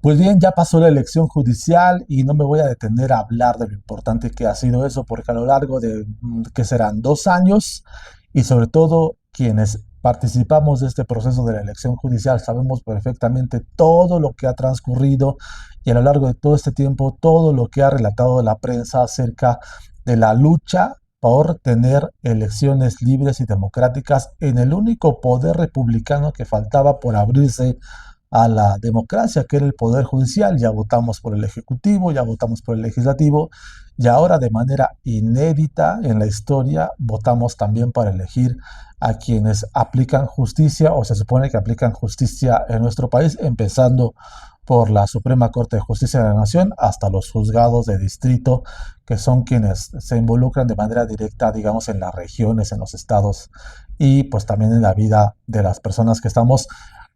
Pues bien, ya pasó la elección judicial y no me voy a detener a hablar de lo importante que ha sido eso, porque a lo largo de, que serán 2 años, y sobre todo quienes participamos de este proceso de la elección judicial, sabemos perfectamente todo lo que ha transcurrido y a lo largo de todo este tiempo, todo lo que ha relatado la prensa acerca de la lucha por tener elecciones libres y democráticas en el único poder republicano que faltaba por abrirse a la democracia, que era el poder judicial. Ya votamos por el ejecutivo, ya votamos por el legislativo, y ahora de manera inédita en la historia votamos también para elegir a quienes aplican justicia o se supone que aplican justicia en nuestro país, empezando por la Suprema Corte de Justicia de la Nación hasta los juzgados de distrito, que son quienes se involucran de manera directa, digamos, en las regiones, en los estados y pues también en la vida de las personas que estamos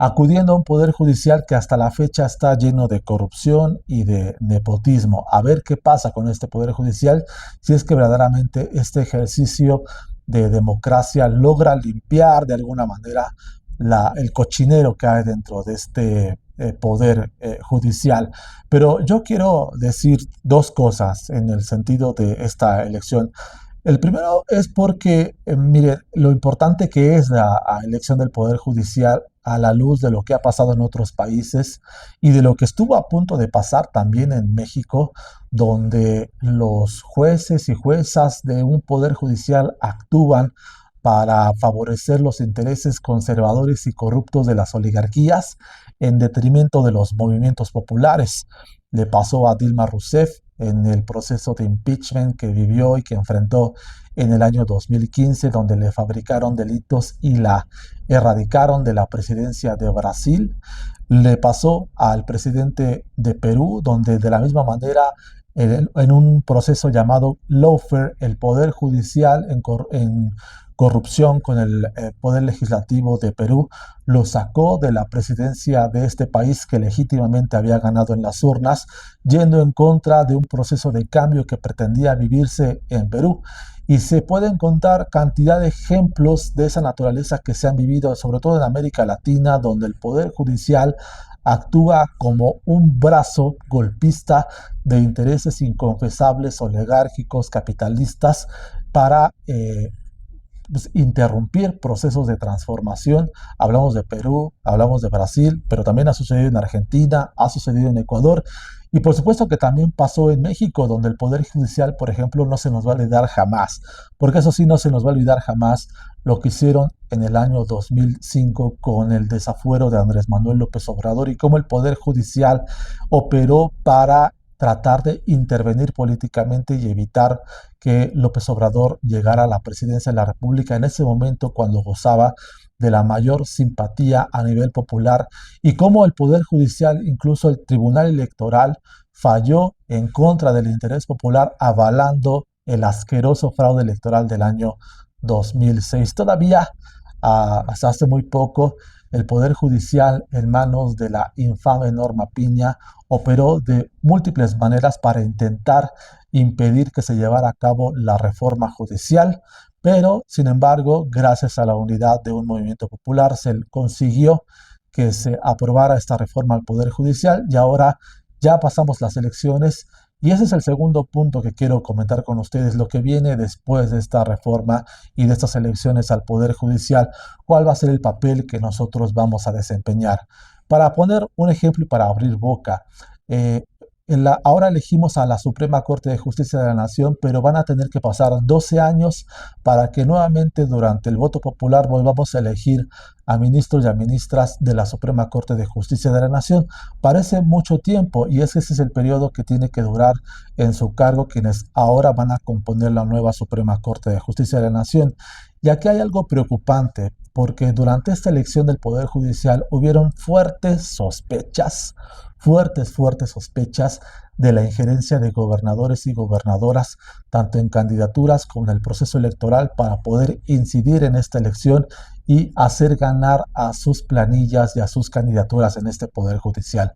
acudiendo a un poder judicial que hasta la fecha está lleno de corrupción y de nepotismo. A ver qué pasa con este poder judicial, si es que verdaderamente este ejercicio de democracia logra limpiar de alguna manera el cochinero que hay dentro de este poder judicial. Pero yo quiero decir dos cosas en el sentido de esta elección. El primero es porque, mire, lo importante que es la elección del Poder Judicial a la luz de lo que ha pasado en otros países y de lo que estuvo a punto de pasar también en México, donde los jueces y juezas de un Poder Judicial actúan para favorecer los intereses conservadores y corruptos de las oligarquías en detrimento de los movimientos populares. Le pasó a Dilma Rousseff en el proceso de impeachment que vivió y que enfrentó en el año 2015, donde le fabricaron delitos y la erradicaron de la presidencia de Brasil. Le pasó al presidente de Perú, donde de la misma manera, en un proceso llamado lawfare, el poder judicial en corrupción con el poder legislativo de Perú, lo sacó de la presidencia de este país que legítimamente había ganado en las urnas, yendo en contra de un proceso de cambio que pretendía vivirse en Perú. Y se pueden contar cantidad de ejemplos de esa naturaleza que se han vivido, sobre todo en América Latina, donde el Poder Judicial actúa como un brazo golpista de intereses inconfesables, oligárquicos, capitalistas, para pues, interrumpir procesos de transformación. Hablamos de Perú, hablamos de Brasil, pero también ha sucedido en Argentina, ha sucedido en Ecuador y por supuesto que también pasó en México, donde el Poder Judicial, por ejemplo, no se nos va a olvidar jamás, porque eso sí, no se nos va a olvidar jamás lo que hicieron en el año 2005 con el desafuero de Andrés Manuel López Obrador y cómo el Poder Judicial operó para tratar de intervenir políticamente y evitar que López Obrador llegara a la presidencia de la República en ese momento cuando gozaba de la mayor simpatía a nivel popular y cómo el Poder Judicial, incluso el Tribunal Electoral, falló en contra del interés popular avalando el asqueroso fraude electoral del año 2006. Todavía, hasta hace muy poco, el Poder Judicial, en manos de la infame Norma Piña, operó de múltiples maneras para intentar impedir que se llevara a cabo la reforma judicial, pero sin embargo, gracias a la unidad de un movimiento popular, se consiguió que se aprobara esta reforma al Poder Judicial y ahora ya pasamos las elecciones. Y ese es el segundo punto que quiero comentar con ustedes, lo que viene después de esta reforma y de estas elecciones al Poder Judicial, cuál va a ser el papel que nosotros vamos a desempeñar. Para poner un ejemplo y para abrir boca, eh, ahora elegimos a la Suprema Corte de Justicia de la Nación, pero van a tener que pasar 12 años para que nuevamente durante el voto popular volvamos a elegir a ministros y a ministras de la Suprema Corte de Justicia de la Nación. Parece mucho tiempo y ese es el periodo que tiene que durar en su cargo quienes ahora van a componer la nueva Suprema Corte de Justicia de la Nación. Y aquí hay algo preocupante, porque durante esta elección del Poder Judicial hubieron fuertes sospechas de la injerencia de gobernadores y gobernadoras, tanto en candidaturas como en el proceso electoral, para poder incidir en esta elección y hacer ganar a sus planillas y a sus candidaturas en este Poder Judicial.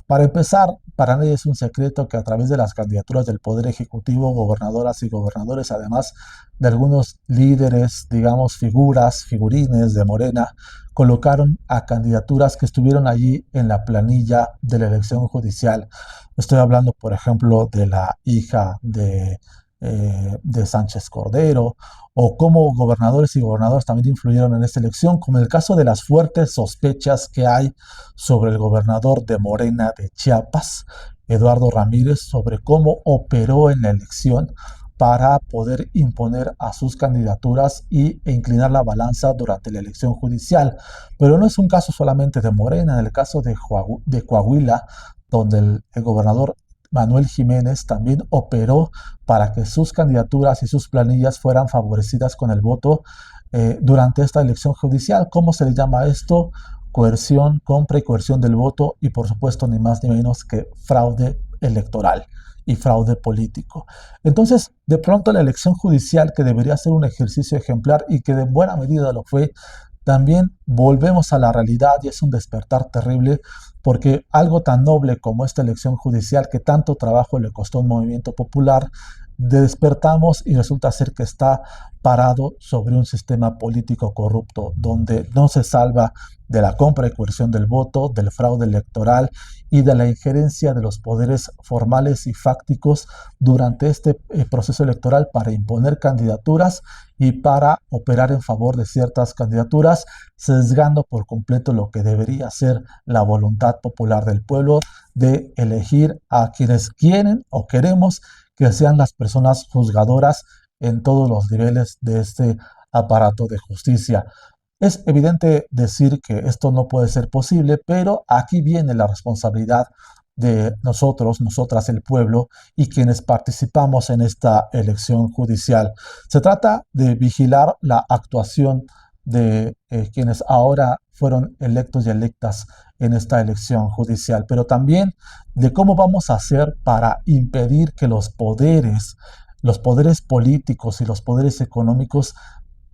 Para empezar, para nadie es un secreto que a través de las candidaturas del Poder Ejecutivo, gobernadoras y gobernadores, además de algunos líderes, digamos, figurines de Morena, colocaron a candidaturas que estuvieron allí en la planilla de la elección judicial. Estoy hablando, por ejemplo, de la hija de Sánchez Cordero, o cómo gobernadores y gobernadoras también influyeron en esta elección, como en el caso de las fuertes sospechas que hay sobre el gobernador de Morena de Chiapas, Eduardo Ramírez, sobre cómo operó en la elección para poder imponer a sus candidaturas e inclinar la balanza durante la elección judicial. Pero no es un caso solamente de Morena, en el caso de Coahuila, donde el gobernador Manuel Jiménez también operó para que sus candidaturas y sus planillas fueran favorecidas con el voto durante esta elección judicial. ¿Cómo se le llama esto? Coerción, compra y coerción del voto y por supuesto ni más ni menos que fraude electoral y fraude político. Entonces, de pronto la elección judicial, que debería ser un ejercicio ejemplar y que de buena medida lo fue, también volvemos a la realidad y es un despertar terrible porque algo tan noble como esta elección judicial que tanto trabajo le costó a un movimiento popular, despertamos y resulta ser que está parado sobre un sistema político corrupto, donde no se salva de la compra y coerción del voto, del fraude electoral y de la injerencia de los poderes formales y fácticos durante este proceso electoral para imponer candidaturas y para operar en favor de ciertas candidaturas, sesgando por completo lo que debería ser la voluntad popular del pueblo de elegir a quienes quieren o queremos que sean las personas juzgadoras en todos los niveles de este aparato de justicia. Es evidente decir que esto no puede ser posible, pero aquí viene la responsabilidad de nosotros, nosotras, el pueblo y quienes participamos en esta elección judicial. Se trata de vigilar la actuación de quienes ahora fueron electos y electas en esta elección judicial, pero también de cómo vamos a hacer para impedir que los poderes políticos y los poderes económicos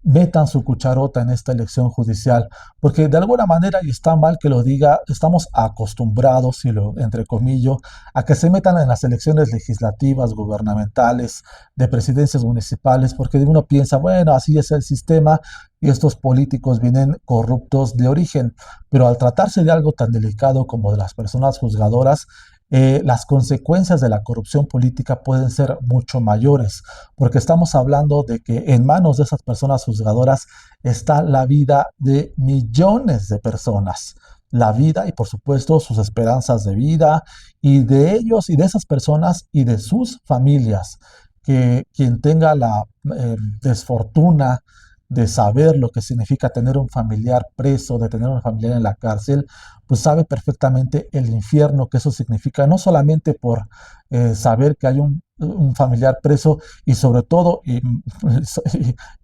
metan su cucharota en esta elección judicial, porque de alguna manera, y está mal que lo diga, estamos acostumbrados, y lo entrecomillo, a que se metan en las elecciones legislativas, gubernamentales, de presidencias municipales, porque uno piensa, bueno, así es el sistema y estos políticos vienen corruptos de origen, pero al tratarse de algo tan delicado como de las personas juzgadoras, las consecuencias de la corrupción política pueden ser mucho mayores, porque estamos hablando de que en manos de esas personas juzgadoras está la vida de millones de personas, la vida y por supuesto sus esperanzas de vida y de ellos y de esas personas y de sus familias, que quien tenga la desfortuna de saber lo que significa tener un familiar preso, de tener un familiar en la cárcel, pues sabe perfectamente el infierno que eso significa, no solamente por saber que hay un familiar preso y sobre todo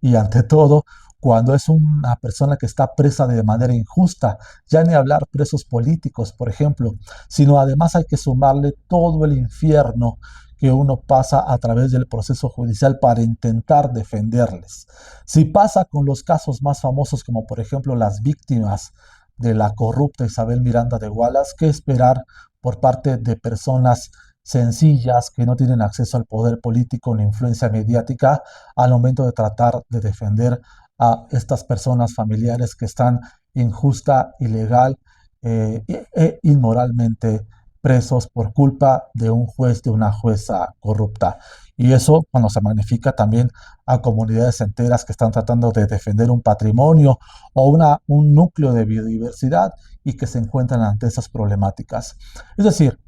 y ante todo cuando es una persona que está presa de manera injusta, ya ni hablar presos políticos, por ejemplo, sino además hay que sumarle todo el infierno que uno pasa a través del proceso judicial para intentar defenderles. Si pasa con los casos más famosos, como por ejemplo las víctimas de la corrupta Isabel Miranda de Wallace, ¿qué esperar por parte de personas sencillas que no tienen acceso al poder político ni influencia mediática al momento de tratar de defender a estas personas familiares que están injusta, ilegal e inmoralmente presos por culpa de un juez, de una jueza corrupta? Y eso cuando se magnifica también a comunidades enteras que están tratando de defender un patrimonio o un núcleo de biodiversidad y que se encuentran ante esas problemáticas. Es decir,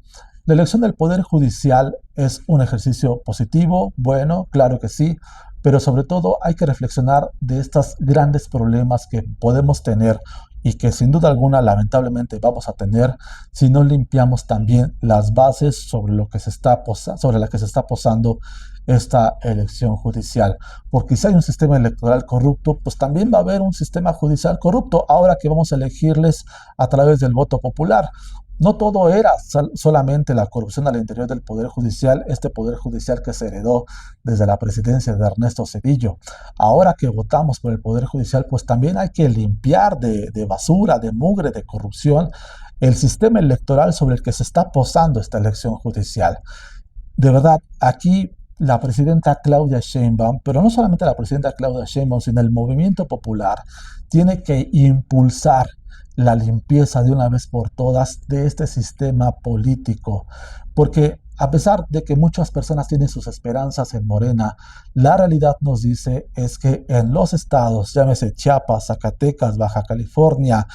la elección del Poder Judicial es un ejercicio positivo, bueno, claro que sí, pero sobre todo hay que reflexionar de estos grandes problemas que podemos tener y que sin duda alguna lamentablemente vamos a tener si no limpiamos también las bases sobre lo que se está sobre la que se está posando esta elección judicial. Porque si hay un sistema electoral corrupto, pues también va a haber un sistema judicial corrupto ahora que vamos a elegirles a través del voto popular. No todo era solamente la corrupción al interior del Poder Judicial, este Poder Judicial que se heredó desde la presidencia de Ernesto Zedillo. Ahora que votamos por el Poder Judicial, pues también hay que limpiar de basura, de mugre, de corrupción, el sistema electoral sobre el que se está posando esta elección judicial. De verdad, aquí la presidenta Claudia Sheinbaum, pero no solamente la presidenta Claudia Sheinbaum, sino el movimiento popular, tiene que impulsar la limpieza de una vez por todas de este sistema político, porque a pesar de que muchas personas tienen sus esperanzas en Morena, la realidad nos dice es que en los estados, llámese Chiapas, Zacatecas, Baja California,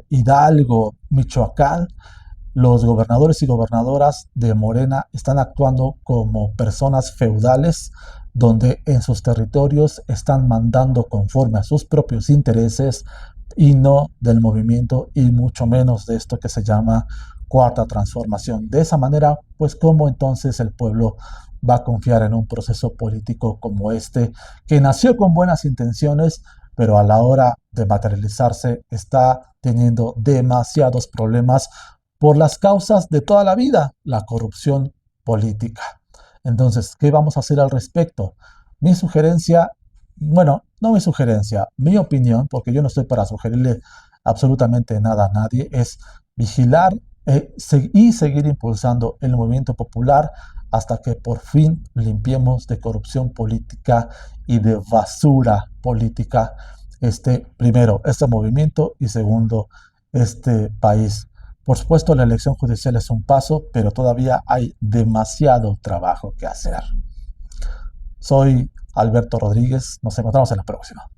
Hidalgo, Michoacán, los gobernadores y gobernadoras de Morena están actuando como personas feudales, donde en sus territorios están mandando conforme a sus propios intereses y no del movimiento y mucho menos de esto que se llama cuarta transformación. De esa manera, pues cómo entonces el pueblo va a confiar en un proceso político como este, que nació con buenas intenciones, pero a la hora de materializarse está teniendo demasiados problemas por las causas de toda la vida, la corrupción política. Entonces, ¿qué vamos a hacer al respecto? Mi sugerencia, bueno, no mi sugerencia, mi opinión, porque yo no estoy para sugerirle absolutamente nada a nadie, es vigilar y seguir impulsando el movimiento popular hasta que por fin limpiemos de corrupción política y de basura política primero, este movimiento y segundo, este país. Por supuesto, la elección judicial es un paso, pero todavía hay demasiado trabajo que hacer. Soy Alberto Rodríguez, nos encontramos en la próxima.